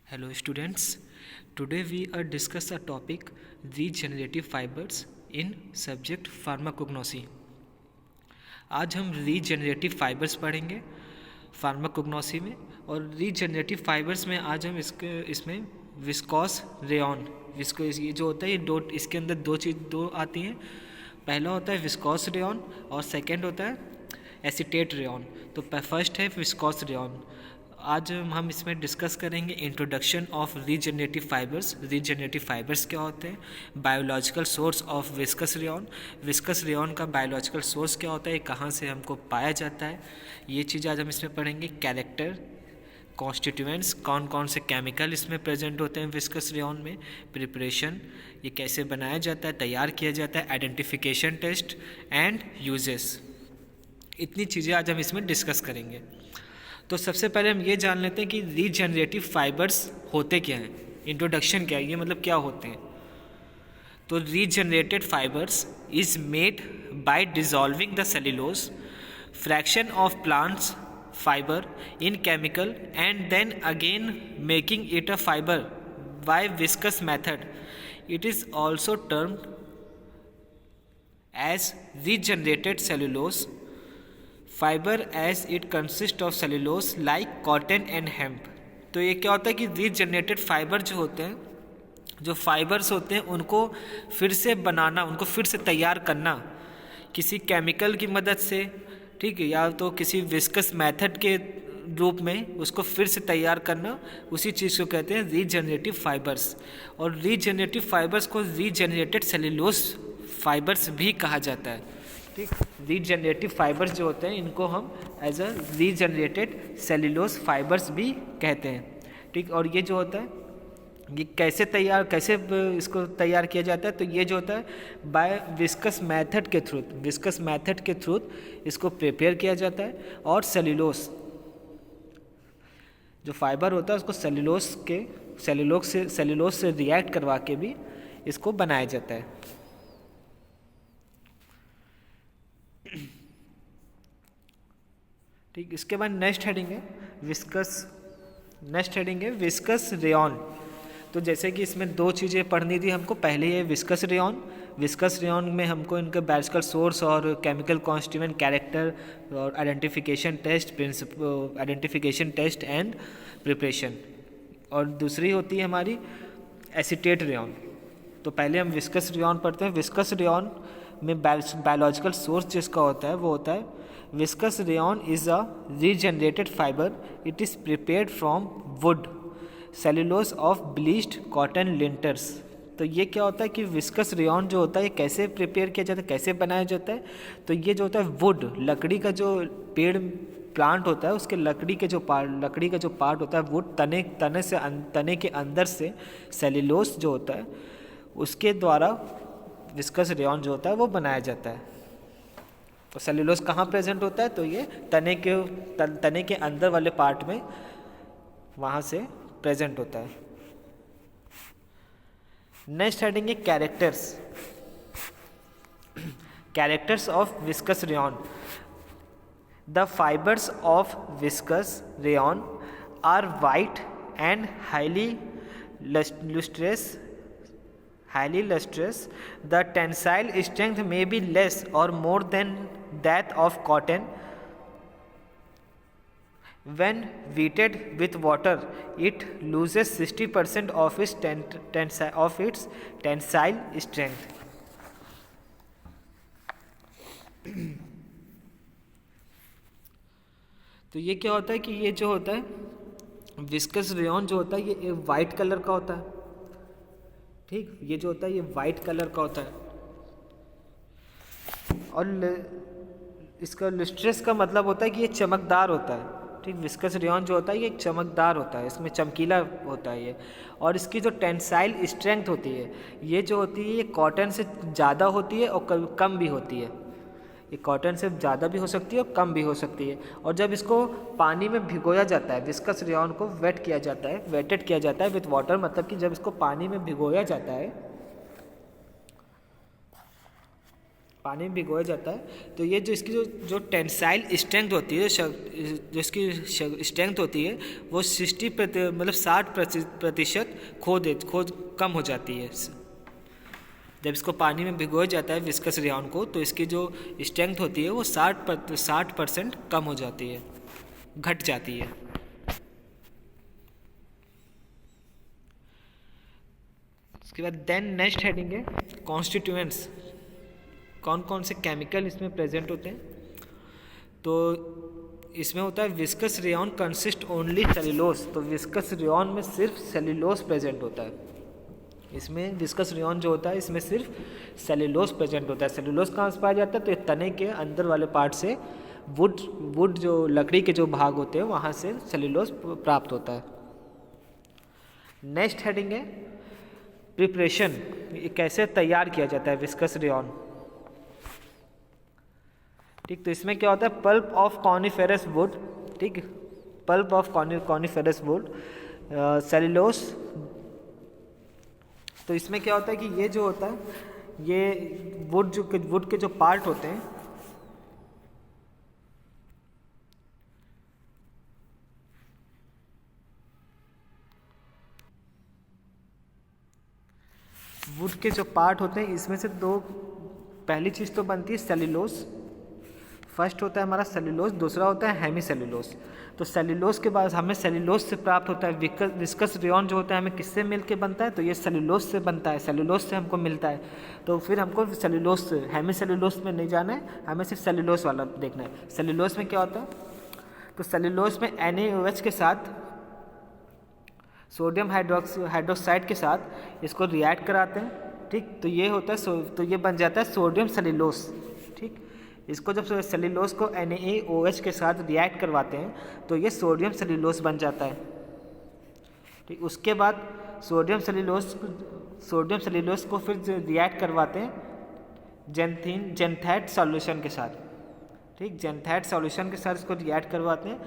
Hello students, today we are discuss a topic regenerative fibers in subject pharmacognosy. आज हम regenerative fibres पढ़ेंगे pharmacognosy में। और regenerative fibres में आज हम इसमें विस्कोस रेयॉन ये जो होता है ये इसके अंदर दो आती हैं। पहला होता है विस्कोस रेयॉन और सेकंड होता है एसीटेट रेयॉन। तो फर्स्ट है विस्कोस रेयॉन। आज हम इसमें डिस्कस करेंगे introduction of regenerative fibres. Regenerative fibres क्या होते हैं, biological source of viscose rayon का बायोलॉजिकल सोर्स क्या होता है, कहाँ से हमको पाया जाता है, ये चीज़ आज हम इसमें पढ़ेंगे। कैरेक्टर, कॉन्स्टिट्यूएंट्स, कौन कौन से केमिकल इसमें प्रेजेंट होते हैं विस्कस रेयॉन में, प्रिपरेशन, ये कैसे बनाया जाता है, तैयार किया जाता है, आइडेंटिफिकेशन टेस्ट एंड यूजेस, इतनी चीज़ें आज हम इसमें डिस्कस करेंगे। तो सबसे पहले हम ये जान लेते हैं कि रीजनरेटिव फाइबर्स होते क्या हैं, इंट्रोडक्शन क्या है, ये मतलब क्या होते हैं। तो regenerated fibres is made by dissolving the cellulose fraction of plants fibre in chemical and then again making it a fibre by viscose method. It is also termed as regenerated cellulose fibre as it consist of cellulose like cotton and hemp. तो ये क्या होता है कि regenerated fibre जो होते हैं, जो फाइबर्स होते हैं, उनको फिर से बनाना, उनको फिर से तैयार करना किसी केमिकल की मदद से, ठीक है, या तो किसी विस्कस मेथड के रूप में उसको फिर से तैयार करना, उसी चीज़ को कहते हैं रीजनरेटिव फाइबर्स। और रीजनरेटिव फाइबर्स को रीजनरेटेड सेल्यूलोज फाइबर्स भी कहा जाता है। ठीक, रीजनरेटिव फाइबर्स जो होते हैं इनको हम as a regenerated cellulose fibres भी कहते हैं। ठीक, और ये जो होता है ये कैसे इसको तैयार किया जाता है, तो ये जो होता है बाय विस्कस मेथड के थ्रू इसको प्रिपेयर किया जाता है। और सेल्यूलोज जो फाइबर होता है उसको सेल्यूलोज से रिएक्ट करवा के भी इसको बनाया जाता है। ठीक, इसके बाद नेक्स्ट हेडिंग है विस्कस रेयॉन। तो जैसे कि इसमें दो चीज़ें पढ़नी थी हमको, पहले ये विस्कस रेयॉन में हमको इनके बायोलॉजिकल सोर्स और केमिकल कॉन्स्टिट्यूएंट, कैरेक्टर और आइडेंटिफिकेशन टेस्ट एंड प्रिपरेशन। और दूसरी होती है हमारी एसीटेट रेयॉन। तो पहले हम विस्कस रेयॉन पढ़ते हैं। विस्कस रेयॉन में बायोलॉजिकल सोर्स जिसका होता है वो होता है viscous rayon is a regenerated fibre. It is prepared from would cellulose of bleached cotton Lintner's. तो ये क्या होता है कि विस्कस रेयॉन जो होता है ये कैसे प्रिपेयर किया जाता है, कैसे बनाया जाता है। तो ये जो होता है वुड, लकड़ी का जो प्लांट होता है उसके लकड़ी का जो पार्ट होता है वुड, तने के अंदर से सेल्यूलोज जो होता है उसके द्वारा विस्कस रेयॉन जो होता है वो बनाया जाता है। तो सेल्यूलोज कहाँ प्रेजेंट होता है, तो ये तने के अंदर वाले पार्ट में वहाँ से प्रेजेंट होता है। नेक्स्ट हेडिंग है characters of viscose rayon. The fibres of viscose rayon are white and highly lustrous. The tensile strength may be less or more than that of cotton. When wetted with water, it loses 60% of its tensile strength. तो ये क्या होता है कि ये जो होता है विस्कस रेयॉन जो होता है ये वाइट कलर का होता है। ठीक, ये जो होता है ये वाइट कलर का होता है। और इसका लुस्ट्रस का मतलब होता है कि ये चमकदार होता है। ठीक, विस्कस रेयॉन जो होता है ये चमकदार होता है, इसमें चमकीला होता है ये। और इसकी जो टेंसाइल स्ट्रेंथ होती है ये जो होती है ये कॉटन से ज़्यादा होती है और कम भी होती है। ये कॉटन से ज़्यादा भी हो सकती है और कम भी हो सकती है। और जब इसको पानी में भिगोया जाता है, विस्कस रेयॉन को वेटेड किया जाता है विथ वाटर, मतलब कि जब इसको पानी में भिगोया जाता है पानी में भिगोया जाता है तो ये जो इसकी जो टेंसाइल स्ट्रेंथ होती है, जो इसकी स्ट्रेंथ होती है वो 60% खो कम हो जाती है। जब इसको पानी में भिगोया जाता है विस्कस रेयॉन को, तो इसकी जो स्ट्रेंथ होती है वो 60% कम हो जाती है, घट जाती है। उसके बाद देन नेक्स्ट हेडिंग है कॉन्स्टिट्यूएंट्स, कौन कौन से केमिकल इसमें प्रेजेंट होते हैं। तो इसमें होता है viscous rayon consist only cellulose, तो विस्कस रेयॉन में सिर्फ सेल्यूलोज प्रेजेंट होता है। इसमें विस्कस रेयॉन जो होता है इसमें सिर्फ सेल्यूलोज प्रेजेंट होता है। सेल्यूलोज कहाँ से पाया जाता है, तो ये तने के अंदर वाले पार्ट से वुड जो लकड़ी के जो भाग होते हैं वहाँ से सेल्यूलोज प्राप्त होता है। नेक्स्ट हेडिंग है प्रिपरेशन, कैसे तैयार किया जाता है विस्कस रेयॉन। ठीक, तो इसमें क्या होता है पल्प ऑफ कॉनिफेरस वुड, ठीक, pulp of coniferous would, cellulose. तो इसमें क्या होता है कि ये जो होता है ये वुड के जो पार्ट होते हैं, वुड के जो पार्ट होते हैं इसमें से दो, पहली चीज़ तो बनती है सेल्यूलोज। फर्स्ट होता है हमारा सेल्यूलोज, दूसरा होता है हेमी सेल्यूलोज। तो सेल्यूलोज के बाद हमें सेल्यूलोज से प्राप्त होता है विस्कस रेयॉन जो होता है हमें किससे मिल के बनता है, तो ये सेल्यूलोज से बनता है, सेल्यूलोज से हमको मिलता है। तो फिर हमको सेल्यूलोज से हेमी सेल्यूलोज में नहीं जाना है, हमें सिर्फ सेल्यूलोज वाला देखना है। सेल्यूलोज में क्या होता है, तो सेल्यूलोज में NaOH के साथ सोडियम हाइड्रोक्साइड के साथ इसको रिएक्ट कराते हैं। ठीक, तो ये होता है तो ये बन जाता है सोडियम सेल्यूलोज। ठीक, इसको जब सेल्यूलोज को NaOH के साथ रिएक्ट करवाते हैं तो ये सोडियम सेल्यूलोज बन जाता है। ठीक, उसके बाद सोडियम सेल्यूलोज को फिर रिएक्ट करवाते हैं जेंथेट सॉल्यूशन के साथ। ठीक, जेंथेट सॉल्यूशन के साथ इसको रिएक्ट करवाते हैं,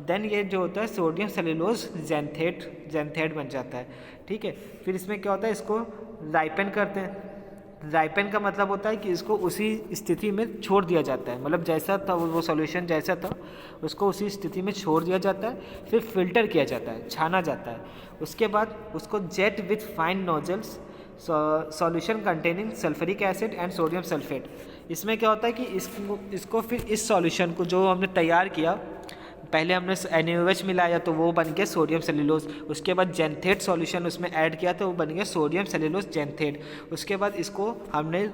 देन ये जो होता है सोडियम सेल्यूलोज जेंथेट बन जाता है। ठीक है, फिर इसमें क्या होता है इसको राइपन करते हैं। राइपन का मतलब होता है कि इसको उसी स्थिति में छोड़ दिया जाता है, मतलब जैसा था वो सॉल्यूशन जैसा था उसको उसी स्थिति में छोड़ दिया जाता है, फिर फिल्टर किया जाता है, छाना जाता है। उसके बाद उसको jet with fine nozzles solution containing sulphuric acid and sodium sulphate. इसमें क्या होता है कि इसको फिर इस सॉल्यूशन को जो हमने तैयार किया, पहले हमने NaOH मिलाया तो वो बन गया सोडियम सेल्यूलोज, उसके बाद जेंथेट सॉल्यूशन उसमें ऐड किया तो वो बन गया सोडियम सेल्यूलोज जेंथेट। उसके बाद इसको हमने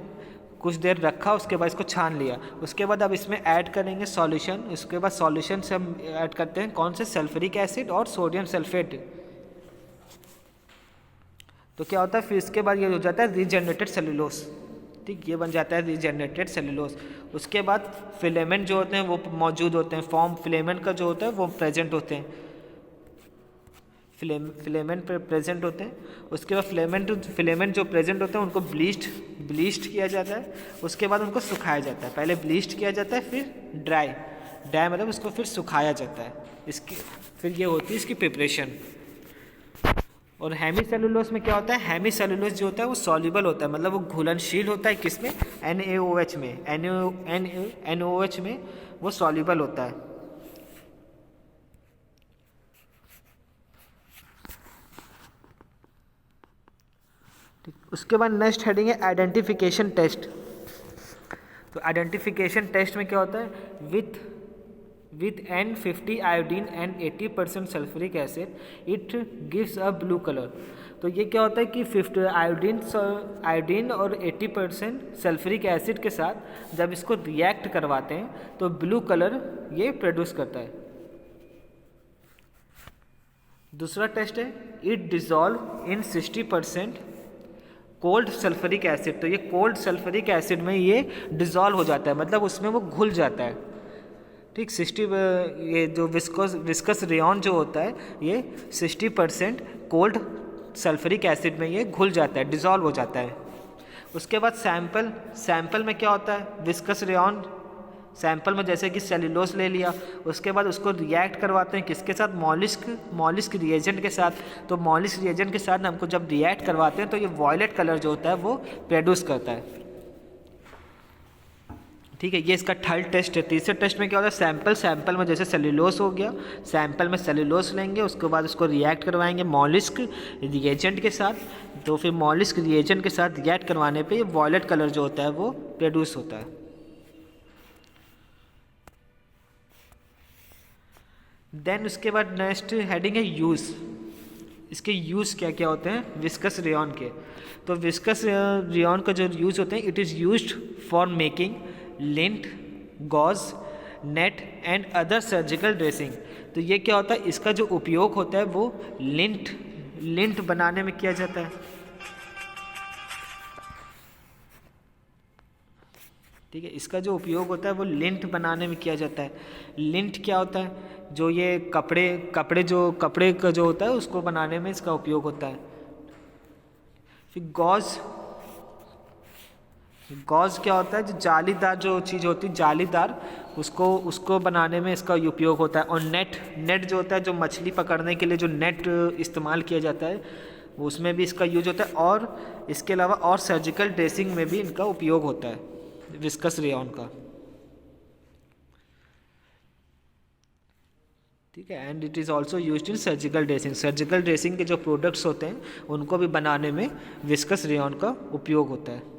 कुछ देर रखा, उसके बाद इसको छान लिया, उसके बाद अब इसमें ऐड करेंगे सॉल्यूशन। उसके बाद सॉल्यूशन से हम ऐड करते हैं कौन से, सल्फ्यूरिक एसिड और सोडियम सल्फेट। तो क्या होता है फिर इसके बाद ये हो जाता है रीजनरेटेड सेल्यूलोज। ठीक, ये बन जाता है रीजनरेटेड सेल्यूलोज। उसके बाद फिलेमेंट जो होते हैं वो मौजूद होते हैं, फॉर्म फिलेमेंट का जो होता है वो प्रेजेंट होते हैं, फिलेमेंट प्रेजेंट होते हैं। उसके बाद फिलेमेंट जो प्रेजेंट होते हैं उनको ब्लीच्ड किया जाता है, उसके बाद उनको सुखाया जाता है। पहले ब्लीच्ड किया जाता है, फिर ड्राई मतलब उसको फिर सुखाया जाता है। इसकी फिर ये होती है इसकी प्रिपरेशन। और हेमी सेलुलोज में क्या होता है, हेमी सेलुलोज जो होता है वो सॉल्युबल होता है, मतलब वो घुलनशील होता है किसमें, NaOH में, NaOH में वो सॉल्युबल होता है। उसके बाद नेक्स्ट हेडिंग है आइडेंटिफिकेशन टेस्ट। तो आइडेंटिफिकेशन टेस्ट में क्या होता है, with N50 iodine and 80% sulphuric acid it gives a blue colour. तो ये क्या होता है कि 50 आयोडीन और 80% सल्फ्यूरिक एसिड के साथ जब इसको रिएक्ट करवाते हैं तो ब्लू कलर ये प्रोड्यूस करता है। दूसरा टेस्ट है it dissolve in 60% cold sulphuric acid. तो ये कोल्ड सल्फ्यूरिक एसिड में ये डिजॉल्व हो जाता है, मतलब उसमें वो घुल जाता है। ठीक, 60 ये जो विस्कस रेयॉन जो होता है ये 60% कोल्ड सल्फ्यूरिक एसिड में ये घुल जाता है, डिजॉल्व हो जाता है। उसके बाद सैंपल में क्या होता है, विस्कस रेयॉन सैंपल में जैसे कि सेल्यूलोज ले लिया, उसके बाद उसको रिएक्ट करवाते हैं किसके साथ, मॉलिस्क रिएजेंट के साथ। तो मॉलिस्क रिएजेंट के साथ हमको जब रिएक्ट करवाते हैं तो ये वॉयलेट कलर जो होता है वो प्रोड्यूस करता है। ठीक है, ये इसका थर्ड टेस्ट है। तीसरे टेस्ट में क्या होता है, सैंपल में जैसे सेल्यूलोस हो गया, सैंपल में सेल्यूलोस लेंगे, उसके बाद उसको रिएक्ट करवाएंगे मॉलिस्क रिएजेंट के साथ। तो फिर मॉलिस्क रिएजेंट के साथ रिएक्ट करवाने पे ये वॉयलेट कलर जो होता है वो प्रोड्यूस होता है। देन उसके बाद नेक्स्ट हेडिंग है यूज़। इसके यूज़ क्या क्या होते हैं विस्कस रेयॉन के। तो विस्कस रेयॉन का जो यूज़ होते हैं, it is used for making lint, gauze, net and other surgical dressing. तो ये क्या होता है, इसका जो उपयोग होता है वो लिंट बनाने में किया जाता है। ठीक है, इसका जो उपयोग होता है वो लिंट बनाने में किया जाता है। लिंट क्या होता है, जो ये कपड़े का जो होता है उसको बनाने में इसका उपयोग होता है। फिर गॉज क्या होता है, जो जालीदार जो चीज़ होती है जालीदार, उसको बनाने में इसका उपयोग होता है। और नेट जो होता है, जो मछली पकड़ने के लिए जो नेट इस्तेमाल किया जाता है, उसमें भी इसका यूज होता है। और इसके अलावा और सर्जिकल ड्रेसिंग में भी इनका उपयोग होता है विस्कस रेयॉन का। ठीक है, and it is also used in surgical dressing. Surgical dressing के जो प्रोडक्ट्स होते हैं उनको भी बनाने में विस्कस रेयॉन का उपयोग होता है।